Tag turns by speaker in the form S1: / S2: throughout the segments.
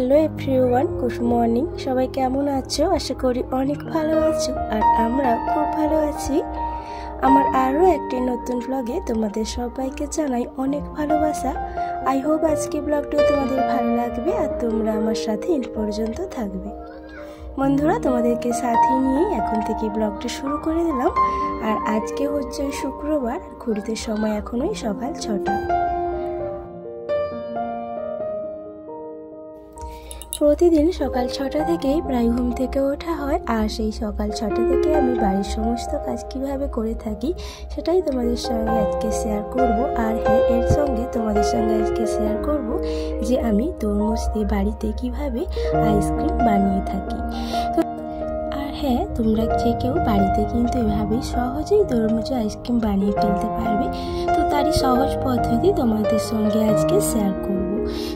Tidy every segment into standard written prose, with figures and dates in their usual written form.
S1: Hello everyone, good morning. সবাই কেমন আছো? আশা করি অনেক ভালো আছো, আর আমরা খুব ভালো আছি। আমার আরও একটি নতুন ব্লগে তোমাদের সবাইকে জানাই অনেক ভালোবাসা। আই হোপ আজকে ব্লগটিও তোমাদের ভালো লাগবে আর তোমরা আমার সাথে এন্ড পর্যন্ত থাকবে। বন্ধুরা, তোমাদেরকে সাথে নিয়ে এখন থেকে ব্লগটি শুরু করে দিলাম। আর আজকে হচ্ছে শুক্রবার, ঘুরতে সময় এখনই সকাল 6টা। প্রতিদিন সকাল 6টা থেকেই প্রায় ঘুম থেকে ওঠা হয়, আর সেই সকাল 6টা থেকে আমি বাড়ির সমস্ত কাজ কিভাবে করে থাকি সেটাই তোমাদের সঙ্গে আজকে শেয়ার করব। আর হ্যাঁ, এর সঙ্গে তোমাদের সঙ্গে আজকে শেয়ার করব যে আমি তরমুজ দিয়ে বাড়িতে কিভাবে আইসক্রিম বানিয়ে থাকি। তো আর হ্যাঁ, তোমরা যে কেউ বাড়িতে কিন্তু এভাবেই সহজেই তরমুজের আইসক্রিম বানিয়ে ফেলতে পারবে। তো তারই সহজ পদ্ধতি তোমাদের সঙ্গে আজকে শেয়ার করব।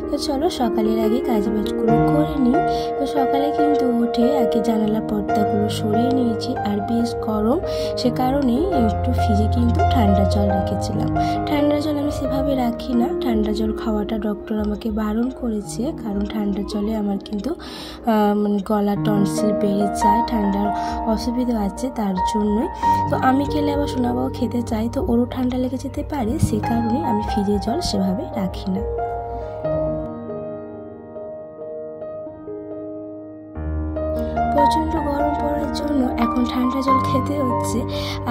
S1: তো চলো সকালের আগে কাজবাজগুলো করে নিই। তো সকালে কিন্তু উঠে আগে জানালা পর্দাগুলো সরিয়ে নিয়েছি, আর বেশ গরম, সে কারণে একটু ফ্রিজে কিন্তু ঠান্ডা জল রেখেছিলাম। ঠান্ডা জল আমি সেভাবে রাখি না, ঠান্ডা জল খাওয়াটা ডক্টর আমাকে বারণ করেছে, কারণ ঠান্ডা জলে আমার কিন্তু গলা টনসিল বেড়ে যায়, ঠান্ডার অসুবিধা আছে তার জন্যই। তো আমি খেলে আবার সোনাবাও খেতে চাই, তো ওরও ঠান্ডা লেগে যেতে পারে, সে কারণে আমি ফ্রিজে জল সেভাবে রাখি না। প্রচণ্ড গরম পড়ার জন্য এখন ঠান্ডা জল খেতে হচ্ছে।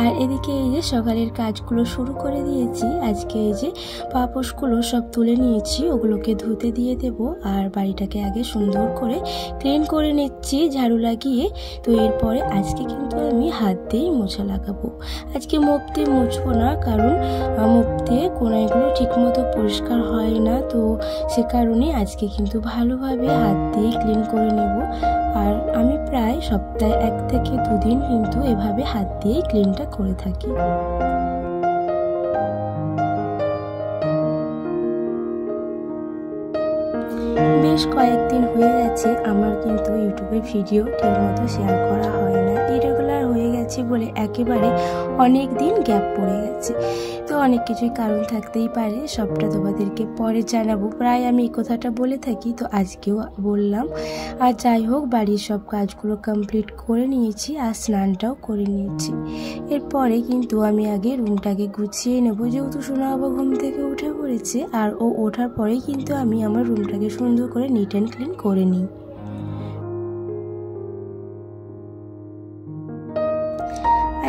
S1: আর এদিকে এই যে সকালের কাজগুলো শুরু করে দিয়েছি। আজকে এই যে পাপোশগুলো সব তুলে নিয়েছি, ওগুলোকে ধুতে দিয়ে দেব। আর বাড়িটাকে আগে সুন্দর করে ক্লিন করে নিচ্ছি ঝাড়ু লাগিয়ে। তো এরপরে আজকে কিন্তু আমি হাত দিয়েই মোছা লাগাবো। আজকে মুখ দিয়ে মুছবো না, কারণ মুখ দিয়ে কোনাগুলো ঠিকমতো পরিষ্কার হয় না, তো সে কারণে আজকে কিন্তু ভালোভাবে হাত দিয়ে ক্লিন করে নেব। আর আমি প্রায় সপ্তাহে 1 থেকে 2 দিন কিন্তু এভাবে হাত দিয়েই ক্লিনটা করে থাকি। বেশ কয়েকদিন হয়ে গেছে আমার কিন্তু ইউটিউবে ভিডিও ঠিকমতো শেয়ার করা হয় না, ইরেগুলার হয়ে গেছে বলে একেবারে অনেক দিন গ্যাপ পড়ে গেছে। তো অনেক কিছুই কারণ থাকতেই পারে, সবটা তোমাদেরকে পরে জানাবো। প্রায় আমি এই কথাটা বলে থাকি, তো আজকেও বললাম। আর যাই হোক, বাড়ির সব কাজগুলো কমপ্লিট করে নিয়েছি, আর স্নানটাও করে নিয়েছি। এরপরে কিন্তু আমি আগে রুমটাকে গুছিয়ে নেব, যেহেতু সোনা বাবা ঘুম থেকে উঠে পড়েছে। আর ও ওঠার পরেই কিন্তু আমি আমার রুমটাকে সুন্দর করে নিট অ্যান্ড ক্লিন করে নিই।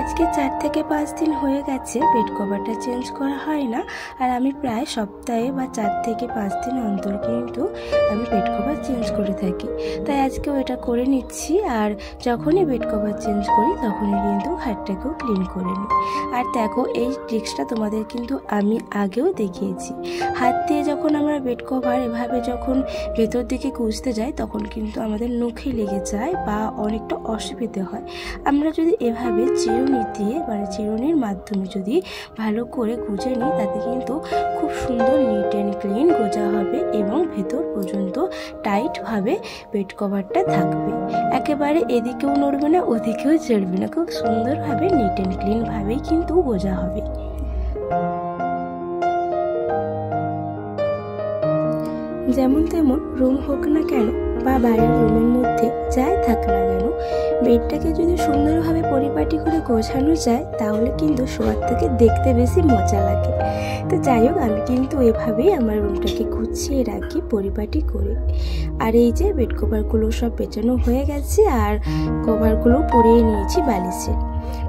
S1: আজকে 4 থেকে 5 দিন হয়ে গেছে বেড কভারটা চেঞ্জ করা হয় না। আর আমি প্রায় সপ্তাহে বা 4 থেকে 5 দিন অন্তর কিন্তু আমি বেড কভার চেঞ্জ করে থাকি, তাই আজকেও এটা করে নিচ্ছি। আর যখনই বেড কভার চেঞ্জ করি তখনই কিন্তু খাটটাকেও ক্লিন করে নিই। আর দেখো, এই ট্রিক্সটা তোমাদের কিন্তু আমি আগেও দেখিয়েছি। হাত দিয়ে যখন আমরা বেড কভার এভাবে যখন ভেতর দিকে গুজতে যাই, তখন কিন্তু আমাদের নখে লেগে যায় বা অনেকটা অসুবিধে হয়। আমরা যদি এভাবে চিরুনি দিয়ে মানে চিরুনির মাধ্যমে যদি ভালো করে গুজে নিই, তাতে কিন্তু খুব সুন্দর নিট অ্যান্ড ক্লিন গোজা হবে এবং ভেতর পর্যন্ত টাইটভাবে বেড কভারটা থাকবে। একেবারে এদিকেও নড়বে না, ওদিকেও চড়বে না, খুব সুন্দরভাবে নিট অ্যান্ড ক্লিনভাবেই কিন্তু গোজা হবে। যেমন তেমন রুম হোক না কেন বা বাইরের রুমের মধ্যে যাই থাক না কেন, বেডটাকে যদি সুন্দরভাবে পরিপাটি করে গোছানো যায়, তাহলে কিন্তু শোয়ার থেকে দেখতে বেশি মজা লাগে। তো যাই হোক, আমি কিন্তু এভাবেই আমার রুমটাকে গুছিয়ে রাখি পরিপাটি করে। আর এই যে বেড কভারগুলো সব পেঁচানো হয়ে গেছে, আর কভারগুলো পরিয়ে নিয়েছি বালিশে।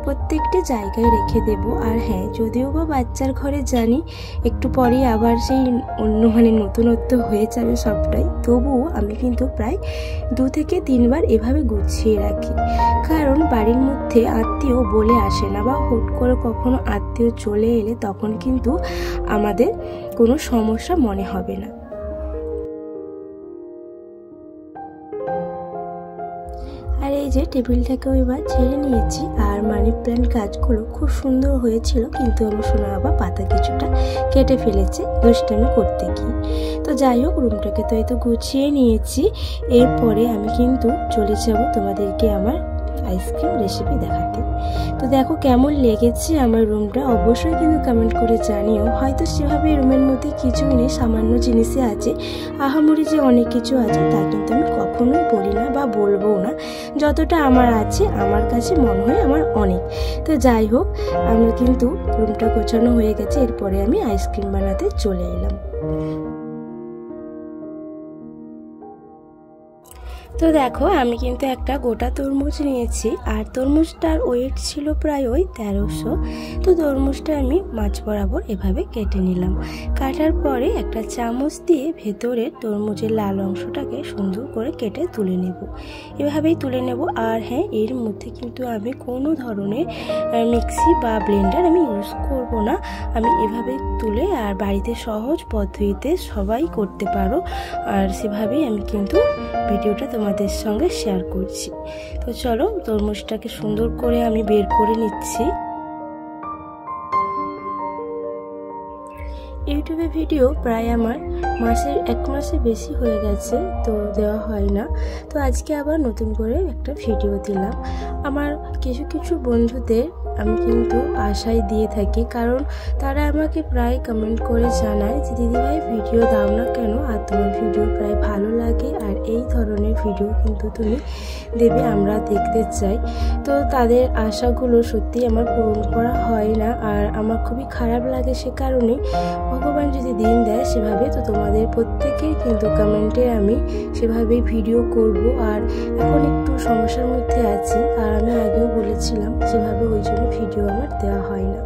S1: প্রত্যেকটি জায়গায় রেখে দেব। আর হ্যাঁ, যদিও বা বাচ্চার ঘরে জানি একটু পরেই আবার সেই অন্য নতুনত্ব হয়ে যাবে সবটাই, তবুও আমি কিন্তু প্রায় 2 থেকে 3 বার এভাবে গুছিয়ে রাখি। কারণ বাড়ির মধ্যে আত্মীয় বলে আসে না, বা হুট করে কখনো আত্মীয় চলে এলে তখন কিন্তু আমাদের কোনো সমস্যা মনে হবে না। আর এই যে টেবিলটাকেও এবার ছেড়ে নিয়েছি। আর মানি প্ল্যান্ট গাছগুলো খুব সুন্দর হয়েছিল, কিন্তু আমার সোনা বাবা পাতা কিছুটা কেটে ফেলেছে দুষ্টামি করতে গিয়ে। তো যাই হোক, রুমটাকে তো এই তো গুছিয়ে নিয়েছি। এরপরে আমি কিন্তু চলে যাব তোমাদেরকে আমার আইসক্রিম রেসিপি দেখাতে। তো দেখো কেমন লেগেছে আমার রুমটা, অবশ্যই কিন্তু কমেন্ট করে জানিও। হয়তো সেভাবে রুমের মধ্যে কিছুই নেই, সামান্য জিনিসই আছে, আহামরি যে অনেক কিছু আছে তা কিন্তু আমি কখনোই বলি না বা বলবও না। যতটা আমার আছে আমার কাছে মনে হয় আমার অনেক। তো যাই হোক, আমি কিন্তু রুমটা গোছানো হয়ে গেছে, এরপরে আমি আইসক্রিম বানাতে চলে এলাম। তো দেখো আমি কিন্তু একটা গোটা তরমুজ নিয়েছি, আর তরমুজটার ওয়েট ছিল প্রায় ওই 1300। তো তরমুজটা আমি মাছ বরাবর এভাবে কেটে নিলাম। কাটার পরে একটা চামচ দিয়ে ভেতরের তরমুজের লাল অংশটাকে সুন্দর করে কেটে তুলে নেব, এভাবেই তুলে নেব। আর হ্যাঁ, এর মধ্যে কিন্তু আমি কোনো ধরনের মিক্সি বা ব্লেন্ডার আমি ইউজ করব না। আমি এভাবে তুলে, আর বাড়িতে সহজ পদ্ধতিতে সবাই করতে পারো, আর সেভাবেই আমি কিন্তু ভিডিওটা তোমাদের সঙ্গে শেয়ার করছি। তো চলো তরমুজটাকে সুন্দর করে আমি বের করে নিচ্ছি। ইউটিউবে ভিডিও প্রায় আমার এক মাসের বেশি হয়ে গেছে, তো দেওয়া হয় না। তো আজকে আবার নতুন করে একটা ভিডিও দিলাম। আমার কিছু কিছু বন্ধুদের আমি কিন্তু আশায় দিয়ে থাকি, কারণ তারা আমাকে প্রায় কমেন্ট করে জানায় যে দিদিভাই ভিডিও দাও না কেন, আর তোমার ভিডিও প্রায় ভালো লাগে, আর এই ধরনের ভিডিও কিন্তু তুমি দেবে, আমরা দেখতে চাই। তো তাদের আশাগুলো সত্যি আমার পূরণ করা হয় না, আর আমার খুবই খারাপ লাগে। সে কারণে ভগবান যদি দিন দেয় সেভাবে, তো তোমাদের প্রত্যেকের কিন্তু কমেন্টে আমি সেভাবেই ভিডিও করব। আর এখন একটু সমস্যার মধ্যে আছি, আর আমি আগেও বলেছিলাম সেভাবে ওই জন্য ভিডিও আমার দেওয়া হয় না।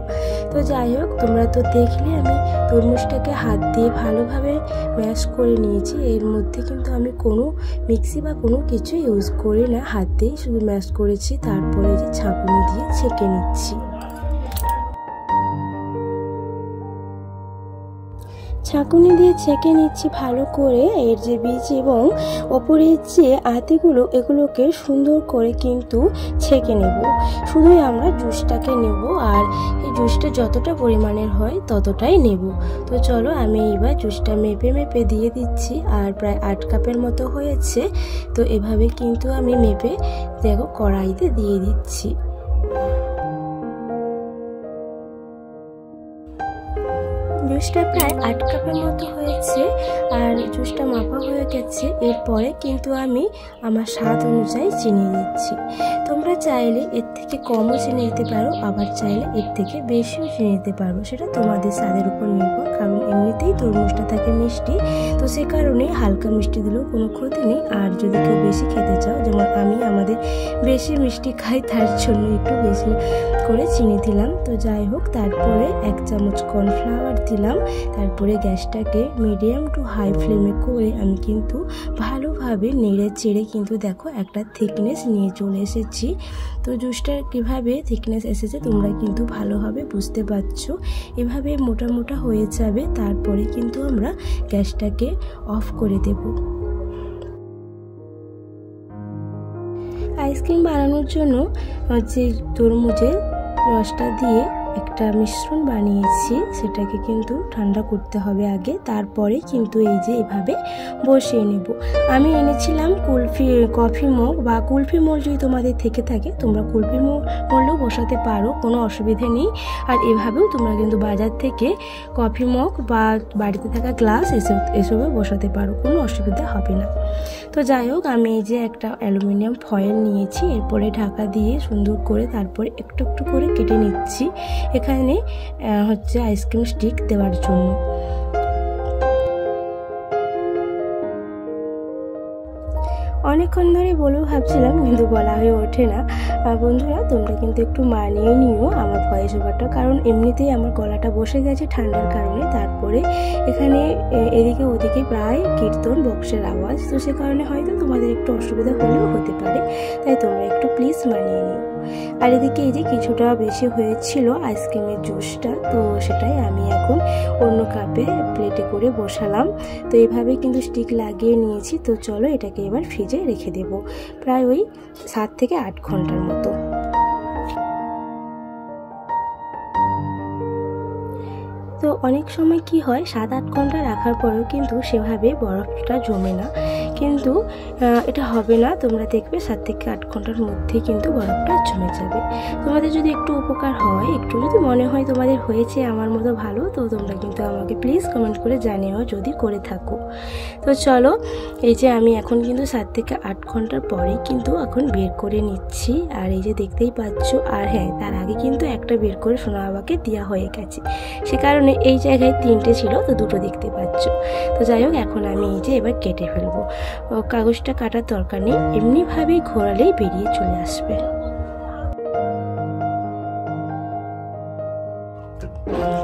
S1: তো যাই হোক, তোমরা তো দেখলে আমি তরমুজটাকে হাত দিয়ে ভালোভাবে ম্যাশ করে নিয়েছি। এর মধ্যে কিন্তু আমি কোনো মিক্সি বা কোনো কিছু ইউজ করি না, হাত দিয়েই শুধু ম্যাশ করেছি। তারপরে যে ছাঁকুনি দিয়ে ছেঁকে নিচ্ছি। ছাঁকুনি দিয়ে ছেঁকে নিচ্ছি ভালো করে। এর যে বীজ এবং ওপরের যে আতিগুলো, এগুলোকে সুন্দর করে কিন্তু ছেঁকে নেব। শুধুই আমরা জুসটাকে নেব, আর এই জুসটা যতটা পরিমাণের হয় ততটাই নেব। তো চলো আমি এবার জুসটা মেপে মেপে দিয়ে দিচ্ছি, আর প্রায় 8 কাপের মতো হয়েছে। তো এভাবে কিন্তু আমি মেপে দেখো কড়াইতে দিয়ে দিচ্ছি। জুসটা প্রায় 8 কাপের মতো হয়েছে, আর জুসটা মাপা হয়ে গেছে। এরপরে কিন্তু আমি আমার স্বাদ অনুযায়ী চিনি দিচ্ছি। তোমরা চাইলে এর থেকে কমও চিনি দিতে পারো, আবার চাইলে এর থেকে বেশিও চিনি দিতে পারো, সেটা তোমাদের স্বাদের উপর নির্ভর। কারণ এমনিতেই তরমুজটা থাকে মিষ্টি, তো সে কারণে হালকা মিষ্টি দিলেও কোনো ক্ষতি নেই। আর যদি কেউ বেশি খেতে চাও, যেমন আমি আমাদের বেশি মিষ্টি খাই, তার জন্য একটু বেশি করে চিনি দিলাম। তো যাই হোক, তারপরে 1 চামচ কর্নফ্লাওয়ার দিলাম। তারপরে গ্যাসটাকে মিডিয়াম টু হাই ফ্লেমে করে আমি কিন্তু ভালোভাবে নেড়ে চেড়ে কিন্তু দেখো একটা থিকনেস নিয়ে চলে এসেছি। তো জুসটার কীভাবে থিকনেস এসেছে তোমরা কিন্তু ভালোভাবে বুঝতে পারছো। এভাবে মোটা মোটা হয়ে যাবে, তারপরে কিন্তু আমরা গ্যাসটাকে অফ করে দেব। আইসক্রিম বানানোর জন্য যে তরমুজের রসটা দিয়ে একটা মিশ্রণ বানিয়েছি, সেটাকে কিন্তু ঠান্ডা করতে হবে আগে, তারপরে কিন্তু এই যে এভাবে বসিয়ে নেব। আমি এনেছিলাম কফি মগ বা কুলফি মোল, যদি তোমাদের থেকে থাকে তোমরা কুলফি মোলও বসাতে পারো, কোনো অসুবিধে নেই। আর এভাবেও তোমরা কিন্তু বাজার থেকে কফি মগ বা বাড়িতে থাকা গ্লাস এসবে বসাতে পারো, কোনো অসুবিধা হবে না। তো যাই হোক, আমি এই যে একটা অ্যালুমিনিয়াম ফয়েল নিয়েছি, এরপরে ঢাকা দিয়ে সুন্দর করে তারপরে একটু একটু করে কেটে নিচ্ছি। এখানে হচ্ছে আইসক্রিম স্টিক দেওয়ার জন্য। অনেকক্ষণ ধরে বলেও ভাবছিলাম, কিন্তু বলা হয়ে ওঠে না। বন্ধুরা তোমরা কিন্তু একটু মানিয়ে নিও আমার ভয়েস ওভারটা, কারণ এমনিতেই আমার গলাটা বসে গেছে ঠান্ডার কারণে। তারপরে এখানে এদিকে ওদিকে প্রায় কীর্তন বক্সের আওয়াজ, তো সে কারণে হয়তো তোমাদের একটু অসুবিধা হলেও হতে পারে, তাই তোমরা একটু প্লিজ মানিয়ে নিও। আর এদিকে এই যে কিছুটা বেশি হয়েছিল আইসক্রিমের জুসটা, তো সেটাই আমি এখন অন্য কাপে প্লেটে করে বসালাম। তো এইভাবে কিন্তু স্টিক লাগিয়ে নিয়েছি। তো চলো এটাকে এবার ফ্রিজে রেখে দেব প্রায় ওই 7 থেকে 8 ঘন্টার মতো। তো অনেক সময় কি হয় 7-8 ঘন্টা রাখার পরেও কিন্তু সেভাবে বরফটা জমে না, কিন্তু এটা হবে না। তোমরা দেখবে 7 থেকে 8 ঘন্টার মধ্যে কিন্তু বরফটা জমে যাবে। তোমাদের যদি একটু উপকার হয়, একটু যদি মনে হয় তোমাদের হয়েছে আমার মতো ভালো, তো তোমরা কিন্তু আমাকে প্লিজ কমেন্ট করে জানিও যদি করে থাকো। তো চলো, এই যে আমি এখন কিন্তু 7 থেকে 8 ঘন্টার পরে কিন্তু এখন বের করে নিচ্ছি। আর এই যে দেখতেই পাচ্ছ, আর হ্যাঁ, তার আগে কিন্তু একটা বের করে সোনা বাবাকে দেওয়া হয়ে গেছে, সে কারণে এই জায়গায় 3টে ছিল, তো 2টো দেখতে পাচ্ছ। তো যাই হোক, এখন আমি এই যে এবার কেটে ফেলবো। কাগজটা কাটার দরকার নেই, এমনিভাবেই ঘোরালেই বেরিয়ে চলে আসবে।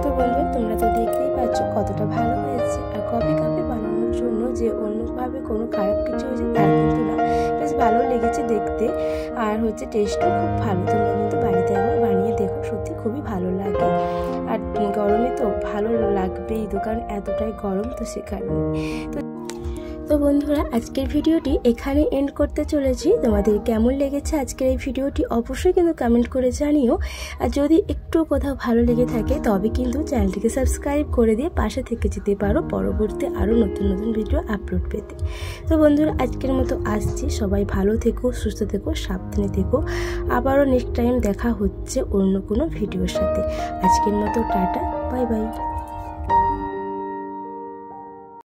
S1: তো বন্ধুরা, তোমরা তো দেখতেই পাচ্ছ কতটা ভালো হয়েছে। আর কফি কাপে বানানোর জন্য যে অন্যভাবে কোনো খারাপ কিছু হয়েছে তার কিন্তু না, বেশ ভালো লেগেছে দেখতে, আর হচ্ছে টেস্টও খুব ভালো। তোমরা কিন্তু বাড়িতে একবার বানিয়ে দেখো, সত্যি খুবই ভালো লাগে। আর গরমে তো ভালো লাগবেই, দোকান এতটাই গরম, তো সে কারণে। তো বন্ধুরা, আজকের ভিডিওটি এখানে এন্ড করতে চলেছি। তোমাদের কেমন লেগেছে আজকের এই ভিডিওটি অবশ্যই কিন্তু কমেন্ট করে জানিও। আর যদি একটু কোথাও ভালো লেগে থাকে তবে কিন্তু চ্যানেলটিকে সাবস্ক্রাইব করে দিয়ে পাশে থেকে যেতে পারো পরবর্তী আরও নতুন নতুন ভিডিও আপলোড পেতে। তো বন্ধুরা, আজকের মতো আসছি। সবাই ভালো থেকো, সুস্থ থেকো, সাবধানে থেকো। আবারও নেক্সট টাইম দেখা হচ্ছে অন্য কোনো ভিডিওর সাথে। আজকের মতো টাটা, বাই বাই।